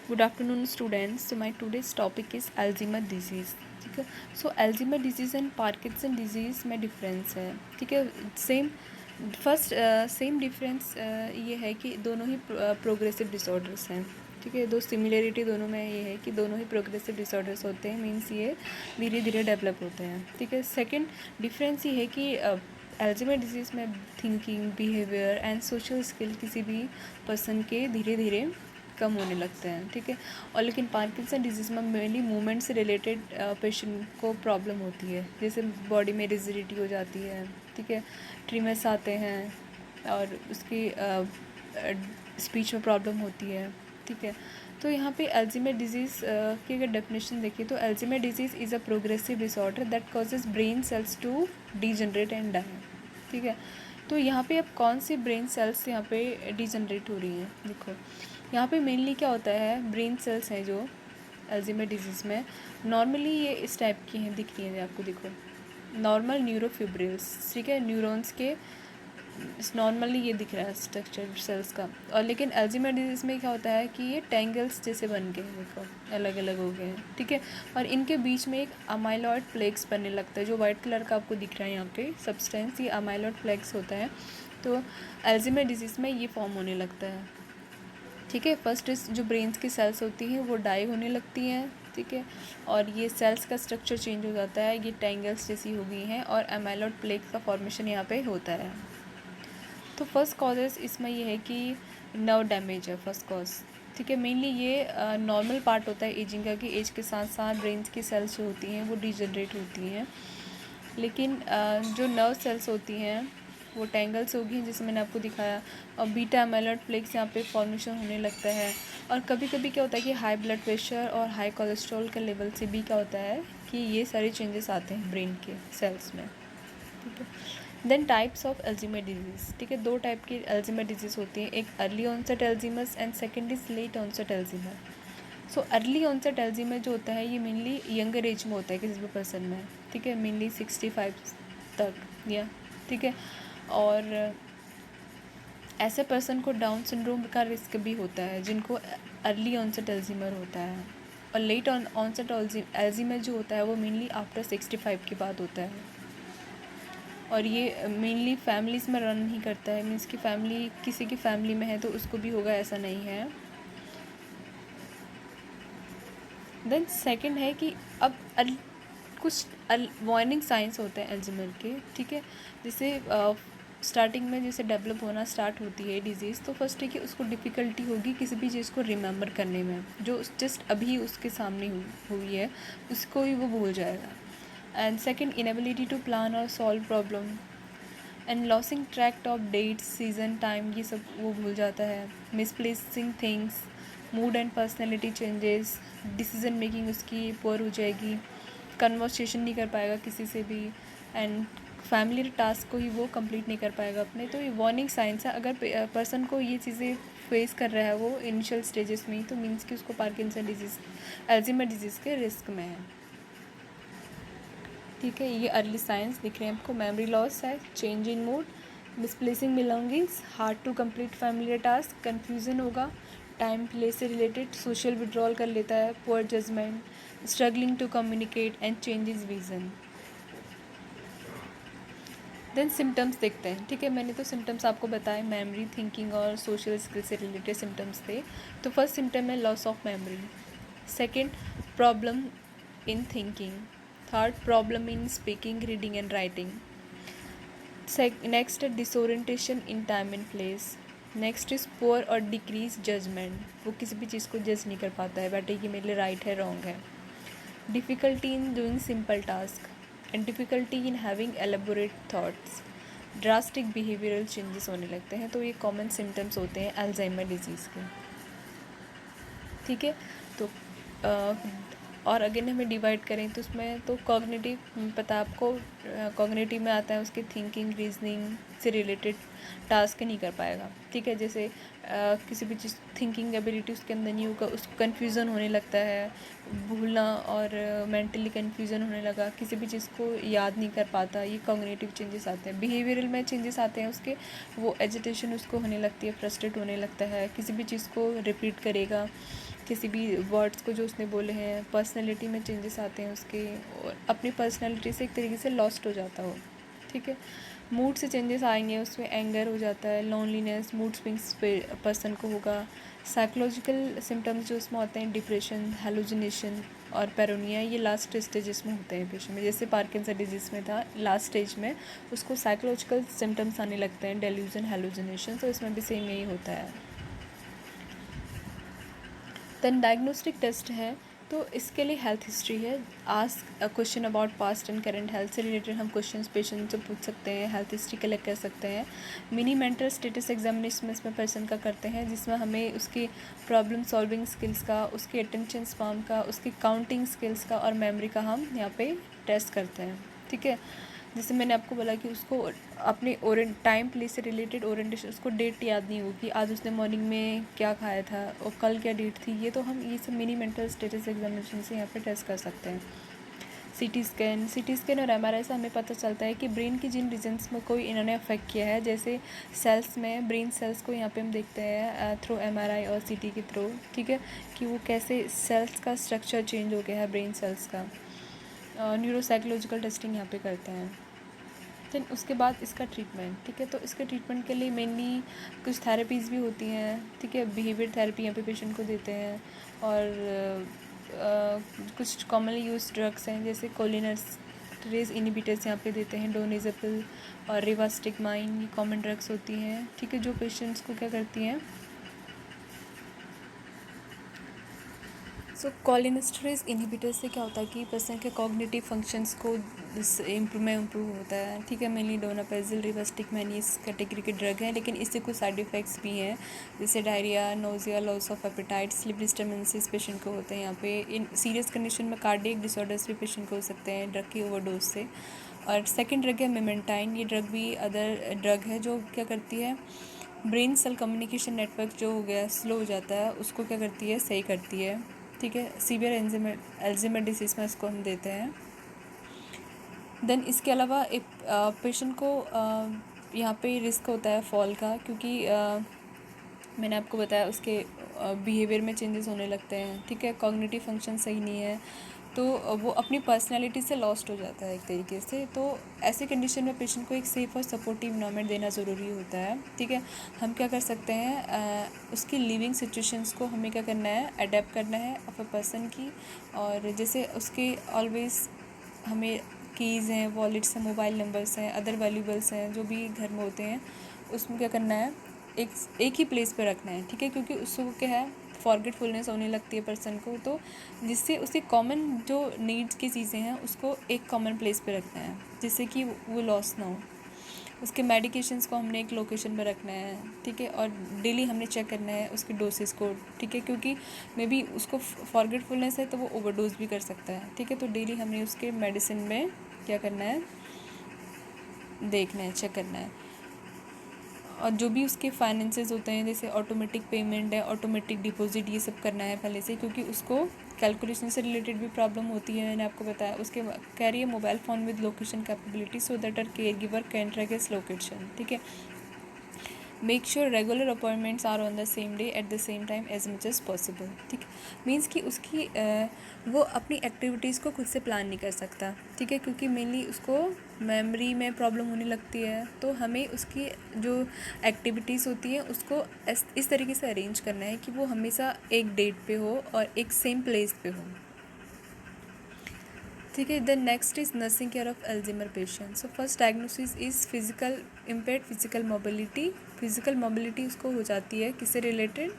Good afternoon students. So my today's topic is Alzheimer disease. ठीक है। So Alzheimer disease and Parkinson disease में difference है। ठीक है। सेम डिफरेंस ये है कि दोनों ही प्रोग्रेसिव डिसऑर्डर्स हैं। ठीक है। दो सिमिलरिटी दोनों में ये है कि दोनों ही प्रोग्रेसिव डिसऑर्डर्स होते हैं, मीन्स ये धीरे धीरे डेवलप होते हैं। ठीक है। सेकेंड डिफरेंस ये है कि अल्जीमर डिजीज़ में thinking, behaviour and social skill किसी भी पर्सन के धीरे धीरे कम होने लगते हैं। ठीक है। और लेकिन पार्किंसन डिजीज़ में मेनली मूवमेंट से रिलेटेड पेशेंट को प्रॉब्लम होती है, जैसे बॉडी में रिजिडिटी हो जाती है। ठीक है। ट्रिमर्स आते हैं और उसकी स्पीच में प्रॉब्लम होती है। ठीक है। तो यहाँ पे अल्जीमर डिजीज़ की अगर डेफिनेशन देखिए तो Alzheimer disease is a progressive disorder that causes brain cells to degenerate and die. ठीक है। तो यहाँ पे अब कौन सी ब्रेन सेल्स यहाँ पे डीजनरेट हो रही हैं, देखो यहाँ पे मेनली क्या होता है, ब्रेन सेल्स हैं जो अल्जीमर डिजीज़ में नॉर्मली ये इस टाइप की हैं, दिख रही हैं आपको, देखो नॉर्मल न्यूरोफिब्रिल्स। ठीक है। न्यूरॉन्स के नॉर्मली ये दिख रहा है स्ट्रक्चर सेल्स का। और लेकिन अल्जीमर डिजीज़ में क्या होता है कि ये टेंगल्स जैसे बन गए हैं, देखो अलग अलग हो गए हैं। ठीक है। और इनके बीच में एक अमाइलॉइड फ्लेक्स बनने लगता है, जो वाइट कलर का आपको दिख रहा है यहाँ पे सब्सटेंस, ये अमाइलॉइड फ्लेक्स होता है। तो अल्जीमर डिजीज़ में ये फॉर्म होने लगता है। ठीक है। फर्स्ट जो ब्रेन्स की सेल्स होती हैं वो डाई होने लगती हैं। ठीक है। और ये सेल्स का स्ट्रक्चर चेंज हो जाता है, ये टेंगल्स जैसी हो गई हैं और अमाइलॉइड प्लेक का फॉर्मेशन यहाँ पे होता है। तो फर्स्ट कॉजेज़ इसमें ये है कि नर्व डैमेज है फर्स्ट कॉज। ठीक है। मेनली ये नॉर्मल पार्ट होता है एजिंग का, कि एज के साथ साथ ब्रेन्स की सेल्स जो होती हैं वो डिजनरेट होती हैं, लेकिन जो नर्व सेल्स होती हैं वो टेंगल्स होगी जैसे मैंने आपको दिखाया, और बीटा एमाइलॉइड प्लेक्स यहाँ पे फॉर्मेशन होने लगता है। और कभी कभी क्या होता है कि हाई ब्लड प्रेशर और हाई कोलेस्ट्रॉल के लेवल से भी क्या होता है कि ये सारे चेंजेस आते हैं ब्रेन के सेल्स में। ठीक है। Then types of Alzheimer disease. ठीक है। दो टाइप की अल्जीमर डिजीज़ होती है, एक early onset Alzheimer's and second is late onset Alzheimer. So early onset Alzheimer जो होता है ये मेनली यंगर एज में होता है किसी भी पर्सन में। ठीक है। मेनली 65 तक या ठीक है। और ऐसे पर्सन को डाउन सिंड्रोम का रिस्क भी होता है जिनको अर्ली ऑनसेट अल्जीमर होता है। और लेट ऑनसेट अल्जीमर जो होता है वो मेनली आफ्टर 65 के बाद होता है। और ये मेनली फैमिलीज़ में रन नहीं करता है, मीन्स कि फैमिली किसी की फैमिली में है तो उसको भी होगा ऐसा नहीं है। देन सेकंड है कि अब कुछ वार्निंग साइंस होते हैं अल्जीमर के। ठीक है। जैसे स्टार्टिंग में जैसे डेवलप होना स्टार्ट होती है डिजीज़, तो फर्स्ट है कि उसको डिफ़िकल्टी होगी किसी भी चीज़ को रिमेंबर करने में, जो जस्ट अभी उसके सामने हुई है उसको ही वो भूल जाएगा। And second, inability to plan और solve problem and losing track of dates, season, time, ये सब वो भूल जाता है। Misplacing things, mood and personality changes, decision making उसकी पुअर हो जाएगी, कन्वर्सेशन नहीं कर पाएगा किसी से भी, एंड फैमिली टास्क को ही वो कंप्लीट नहीं कर पाएगा अपने। तो ये वार्निंग साइंस है, अगर पर्सन को ये चीज़ें फेस कर रहा है वो इनिशियल स्टेजेस में ही, तो मीन्स कि उसको पार्किंसन डिजीज़, अल्जीमर डिजीज़ के रिस्क में है। ठीक है। ये अर्ली साइंस दिख रहे हैं आपको। मेमोरी लॉस है, change in mood, misplacing belongings, hard to complete familiar task, confusion होगा, टाइम प्लेस से रिलेटेड, सोशल विड्रॉल कर लेता है, poor judgement, struggling to communicate and changes vision. Then symptoms देखते हैं। ठीक है। मैंने तो सिम्टम्स आपको बताए, मेमोरी, थिंकिंग और सोशल स्किल से रिलेटेड सिम्टम्स थे। तो फर्स्ट सिम्टम है loss of memory, second problem in thinking, third problem in speaking, reading and writing, next disorientation in time and place, next is poor और decrease judgement, वो किसी भी चीज़ को जज नहीं कर पाता है, बैठे कि मेरे लिए राइट है रॉन्ग है, difficulty in doing simple task and difficulty in having elaborate thoughts, drastic behavioural changes होने लगते हैं। तो ये कॉमन सिम्टम्स होते हैं अल्जाइमर डिजीज़ के। ठीक है। तो और अगेन हमें डिवाइड करें तो उसमें तो कॉग्निटिव पता आपको, कॉग्निटिव में आता है उसके थिंकिंग, रीजनिंग से रिलेटेड टास्क नहीं कर पाएगा। ठीक है। जैसे किसी भी चीज़ थिंकिंग एबिलिटी उसके अंदर नहीं होगा, उसको कन्फ्यूज़न होने लगता है, भूलना और मेंटली कन्फ्यूज़न होने लगा, किसी भी चीज़ को याद नहीं कर पाता, ये कॉग्निटिव चेंजेस आते हैं। बिहेवियरल में चेंजेस आते हैं उसके, वो एजिटेशन उसको होने लगती है, फ्रस्ट्रेट होने लगता है, किसी भी चीज़ को रिपीट करेगा, किसी भी वर्ड्स को जो उसने बोले हैं, पर्सनैलिटी में चेंजेस आते हैं उसके, और अपनी पर्सनैलिटी से एक तरीके से लॉस्ट हो जाता हो, ठीक है। मूड से चेंजेस आएंगे, उसमें एंगर हो जाता है, लोनलीनेस, मूड स्विंग्स पर्सन को होगा। साइकोलॉजिकल सिम्टम्स जो उसमें होते हैं, डिप्रेशन, हेलुसिनेशन और पैरोनिया, ये लास्ट स्टेजेस में होते हैं पेशेंट में। जैसे पार्किंसन डिजीज़ में था, लास्ट स्टेज में उसको साइकोलॉजिकल सिम्टम्स आने लगते हैं, डेल्यूजन, हेलुसिनेशन, तो इसमें भी सेम यही होता है। देन डायग्नोस्टिक टेस्ट है, तो इसके लिए हेल्थ हिस्ट्री है। Ask a question about past and current health से रिलेटेड हम क्वेश्चंस पेशेंट से पूछ सकते हैं, हेल्थ हिस्ट्री कलेक्ट कर सकते हैं। मिनी मेंटल स्टेटस एग्जामिनेशन इसमें पर्सन का करते हैं, जिसमें हमें उसकी प्रॉब्लम सॉल्विंग स्किल्स का, उसकी अटेंशन स्पैन का, उसकी काउंटिंग स्किल्स का और मेमोरी का हम यहाँ पे टेस्ट करते हैं, ठीक है। जैसे मैंने आपको बोला कि उसको अपने टाइम प्लेस से रिलेटेड ओरिएंटेशन, उसको डेट याद नहीं होगी, आज उसने मॉर्निंग में क्या खाया था और कल क्या डेट थी, ये तो हम ये सब मिनी मेंटल स्टेटस एग्जामिनेशन से यहाँ पे टेस्ट कर सकते हैं। सीटी स्कैन और एमआरआई से हमें पता चलता है कि ब्रेन की जिन रीजन्स में कोई इन्होंने अफेक्ट किया है, जैसे सेल्स में, ब्रेन सेल्स को यहाँ पे हम देखते हैं थ्रू एमआरआई और सीटी के थ्रू, ठीक है, कि वो कैसे सेल्स का स्ट्रक्चर चेंज हो गया है, ब्रेन सेल्स का। न्यूरोसाइकोलॉजिकल टेस्टिंग यहाँ पे करते हैं। देन उसके बाद इसका ट्रीटमेंट, ठीक है। तो इसके ट्रीटमेंट के लिए मेनली कुछ थेरेपीज़ भी होती हैं, ठीक है। बिहेवियर थेरेपी यहाँ पे पेशेंट को देते हैं, और कुछ कॉमनली यूज ड्रग्स हैं, जैसे कोलिनर्जिक इनहिबिटर्स यहाँ पे देते हैं, डोनाजेपिल और रिवास्टिकमाइन, ये कॉमन ड्रग्स होती हैं, ठीक है, जो पेशेंट्स को क्या करती हैं। सो कोलिनेस्टरेज इनहिबिटर से क्या होता है कि पर्सन के कॉग्निटिव फंक्शंस को इम्प्रूव होता है, ठीक है। मेनली डोनापेजिल, रिवास्टिकमाइन इस कैटेगरी के ड्रग हैं, लेकिन इससे कुछ साइड इफ़ेक्ट्स भी हैं, जैसे diarrhoea, nausea, loss of appetite, sleep disturbances patient को होते हैं यहाँ पे। इन सीरियस कंडीशन में कार्डियक डिसऑर्डर्स भी पेशेंट को हो सकते हैं ड्रग की ओवरडोज से। और सेकेंड ड्रग है मेमेंटाइन, ये ड्रग भी अदर ड्रग है जो क्या करती है, ब्रेन सेल कम्युनिकेशन नेटवर्क जो हो गया स्लो हो जाता है, उसको क्या करती है, सही करती है, ठीक है। सीवियर एल्ज़ाइमर डिसीज़ में इसको हम देते हैं। देन इसके अलावा एक पेशेंट को यहाँ पे रिस्क होता है फॉल का, क्योंकि मैंने आपको बताया उसके बिहेवियर में चेंजेस होने लगते हैं, ठीक है। कॉग्निटिव फंक्शन सही नहीं है, तो वो अपनी पर्सनैलिटी से लॉस्ट हो जाता है एक तरीके से। तो ऐसे कंडीशन में पेशेंट को एक सेफ़ और सपोर्टिव इन्वायरमेंट देना ज़रूरी होता है, ठीक है। हम क्या कर सकते हैं, उसकी लिविंग सिचुएशंस को हमें क्या करना है, अडेप्ट करना है ऑफ अ पर्सन की। और जैसे उसके ऑलवेज़ हमें कीज़ हैं, वॉलेट्स हैं, मोबाइल नंबर्स हैं, अदर वैल्यूबल्स हैं जो भी घर में होते हैं, उसमें क्या करना है, एक ही प्लेस पे रखना है, ठीक है। क्योंकि उसको क्या है, फॉरगेटफुलनेस होने लगती है पर्सन को, तो जिससे उसकी कॉमन जो नीड्स की चीज़ें हैं उसको एक कॉमन प्लेस पे रखना है, जिससे कि वो लॉस ना हो। उसके मेडिकेशंस को हमने एक लोकेशन पर रखना है, ठीक है। और डेली हमने चेक करना है उसके डोसेस को, ठीक है, क्योंकि मे बी उसको फॉरगेटफुलनेस है तो वो ओवरडोज भी कर सकता है, ठीक है। तो डेली हमने उसके मेडिसिन में क्या करना है, देखना है, चेक करना है। और जो भी उसके फाइनेंसेस होते हैं, जैसे ऑटोमेटिक पेमेंट है, ऑटोमेटिक डिपॉजिट, ये सब करना है पहले से, क्योंकि उसको कैलकुलेशन से रिलेटेड भी प्रॉब्लम होती है, मैंने आपको बताया। उसके कैरी है mobile phone with location capability so that our caregiver can track his location, ठीक है। Make sure regular appointments are on the same day at the same time as much as possible, ठीक है। Means कि उसकी वो अपनी activities को खुद से प्लान नहीं कर सकता, ठीक है, क्योंकि मेनली उसको मेमोरी में प्रॉब्लम होने लगती है। तो हमें उसकी जो एक्टिविटीज़ होती हैं उसको इस तरीके से अरेंज करना है कि वो हमेशा एक डेट पे हो और एक सेम प्लेस पे हो, ठीक है। Then next is nursing care of Alzheimer patient. So first diagnosis is physical impaired physical mobility. Physical mobility उसको हो जाती है किससे रिलेटेड,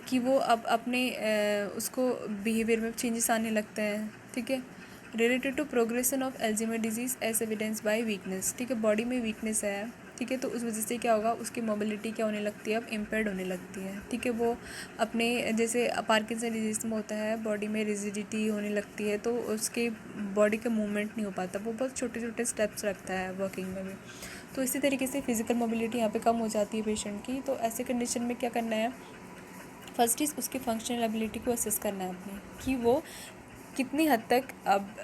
कि वो अब अपने उसको बिहेवियर में चेंजेस आने लगते हैं, ठीक है। Related to progression of Alzheimer disease as evidence by weakness, ठीक है। बॉडी में वीकनेस है, ठीक है, तो उस वजह से क्या होगा, उसकी मोबिलिटी क्या होने लगती है, अब इम्पेयर्ड होने लगती है, ठीक है। वो अपने जैसे पार्किंसन डिजीज़ में होता है, बॉडी में रिजिडिटी होने लगती है, तो उसके बॉडी का मूवमेंट नहीं हो पाता, वो बहुत छोटे छोटे स्टेप्स रखता है वर्किंग में भी। तो इसी तरीके से फिजिकल मोबिलिटी यहाँ पे कम हो जाती है पेशेंट की। तो ऐसे कंडीशन में क्या करना है, फर्स्ट इज़ उसकी फंक्शनल एबिलिटी को असेस करना है अपनी, कि वो कितनी हद तक अब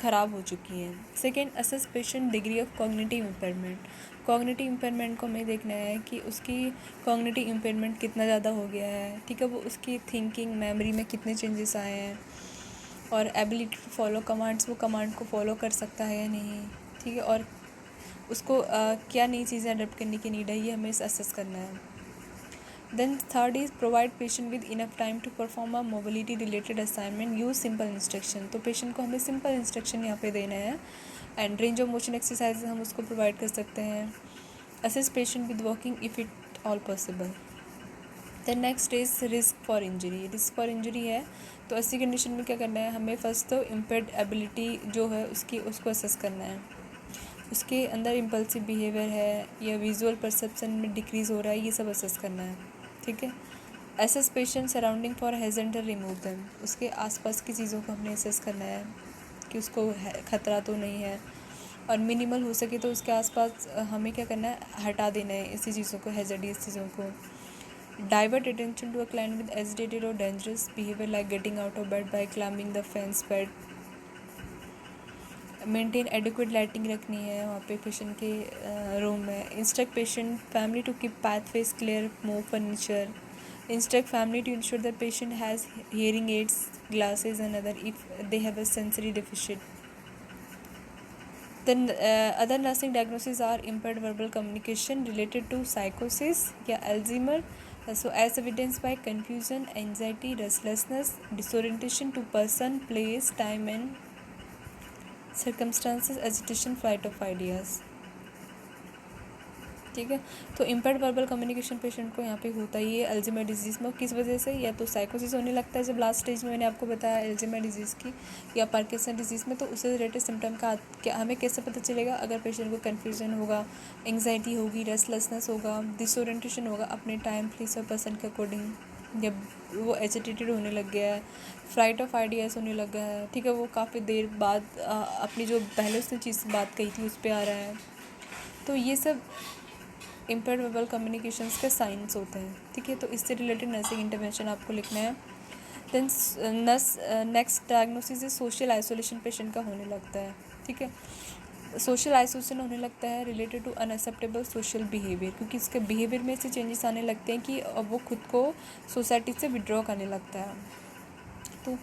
ख़राब हो चुकी हैं। Second, assess patient degree of cognitive impairment. Cognitive impairment को हमें देखना है कि उसकी कॉग्निटिव इम्पेयरमेंट कितना ज़्यादा हो गया है, ठीक है, वो उसकी थिंकिंग मेमोरी में कितने चेंजेस आए हैं, और एबिलिटी टू फॉलो कमांड्स, वो कमांड को फॉलो कर सकता है या नहीं, ठीक है, और उसको क्या नई चीज़ें अडॉप्ट करने की नीड है, ये हमें असेस करना है। Then third is provide patient with enough time to perform a mobility related assignment, use simple instruction. तो पेशेंट को हमें सिंपल इंस्ट्रक्शन यहाँ पे देना है, and range of motion exercise हम उसको प्रोवाइड कर सकते हैं। Assist patient with walking if it all possible. Then next is risk for injury. Risk for injury है तो ऐसी कंडीशन में क्या करना है, हमें फर्स्ट तो इम्पेयर्ड एबिलिटी जो है उसको असेस करना है। उसके अंदर इम्पल्सिव बिहेवियर है या विजुअल परसेप्शन में डिक्रीज़ हो रहा है, ये सब असेस करना है, ठीक है। Assess patient surrounding for hazard remove them. उसके आसपास की चीज़ों को हमने असेस करना है कि उसको खतरा तो नहीं है, और मिनिमल हो सके तो उसके आसपास हमें क्या करना है, हटा देना है ऐसी चीज़ों को, हैजर्डियस चीज़ों को। Divert attention to a client with agitated और dangerous behaviour like getting out of bed by climbing the fence bed. Maintain adequate lighting रखनी है वहाँ पे पेशेंट के रूम में। Instruct patient family to keep pathways clear, move furniture. Instruct family to ensure that patient has hearing aids, glasses and other if they have a sensory deficit. Then other nursing diagnoses are impaired verbal communication related to psychosis या Alzheimer. So as evidenced by confusion, anxiety, restlessness, disorientation to person, place, time and circumstances, agitation, flight of ideas. ठीक है, तो impaired verbal communication patient को यहाँ पे होता ही है Alzheimer disease में। किस वजह से, या तो साइकोसिस होने लगता है जब लास्ट स्टेज में मैंने आपको बताया अल्जीमर डिजीज़ की, या पार्किंसन डिजीज़ में, तो उससे रिलेटेड सिम्टम का क्या हमें कैसे पता चलेगा, अगर पेशेंट को कन्फ्यूजन होगा, एंग्जाइटी होगी, रेस्टलेसनेस होगा, डिसोरिएंटेशन होगा अपने टाइम प्लेस और पर्सन के अकॉर्डिंग, जब वो एजिटेटेड होने लग गया है, फ्लाइट ऑफ आइडियाज़ होने लग गया है, ठीक है, वो काफ़ी देर बाद अपनी जो पहले उसने चीज़ बात कही थी उस पर आ रहा है, तो ये सब इम्पेयर्ड वर्बल कम्युनिकेशंस के साइंस होते हैं, ठीक है। तो इससे रिलेटेड नर्सिंग इंटरवेंशन आपको लिखना है। Then next diagnosis is social isolation patient का होने लगता है, ठीक है। सोशल आइसोलेशन होने लगता है related to unacceptable social behaviour, क्योंकि उसके बिहेवियर में ऐसे चेंजेस आने लगते हैं कि अब वो खुद को सोसाइटी से विड्रॉ करने लगता है। तो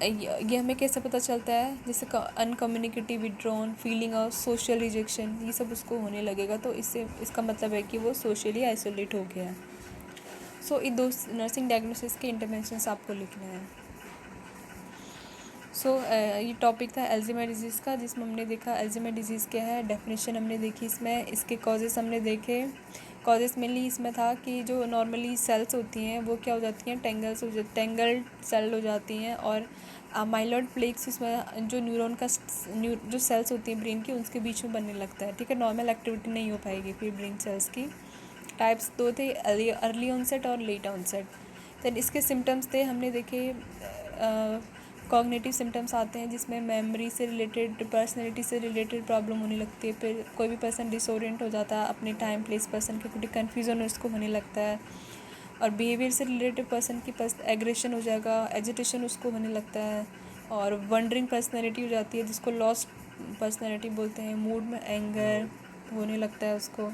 ये हमें कैसे पता चलता है, जैसे uncommunicative, withdrawn, feeling of social rejection, ये सब उसको होने लगेगा, तो इसका मतलब है कि वो सोशली आइसोलेट हो गया है। सो ये दो नर्सिंग डायग्नोसिस के इंटरवेंशंस आपको लिखना है। ये टॉपिक था अल्जीमर डिजीज़ का, जिसमें हमने देखा अल्जीमर डिजीज़ क्या है, डेफिनेशन हमने देखी इसमें, इसके कॉजेज़ हमने देखे। कॉजेज़ मेनली इसमें था कि जो नॉर्मली सेल्स होती हैं वो क्या हो जाती हैं, टेंगल्ड सेल हो जाती हैं, और माइलॉइड प्लेक्स इसमें जो न्यूरॉन का जो सेल्स होती हैं ब्रेन की, उसके बीच में बनने लगता है, ठीक है। नॉर्मल एक्टिविटी नहीं हो पाएगी फिर ब्रेन सेल्स की। टाइप्स दो थे, अर्ली ऑनसेट और लेट ऑनसेट। देन इसके सिम्टम्स थे हमने देखे, कॉग्निटिव सिम्टम्स आते हैं जिसमें मेमोरी से रिलेटेड, पर्सनैलिटी से रिलेटेड प्रॉब्लम होने लगती है, फिर कोई भी पर्सन डिसोरिएंट हो जाता है अपने टाइम प्लेस, पर्सन के कुछ कन्फ्यूज़न उसको होने लगता है, और बिहेवियर से रिलेटेड पर्सन की एग्रेशन हो जाएगा, एजिटेशन उसको होने लगता है, और वंडरिंग पर्सनैलिटी हो जाती है जिसको लॉस्ट पर्सनैलिटी बोलते हैं, मूड में एंगर होने लगता है उसको,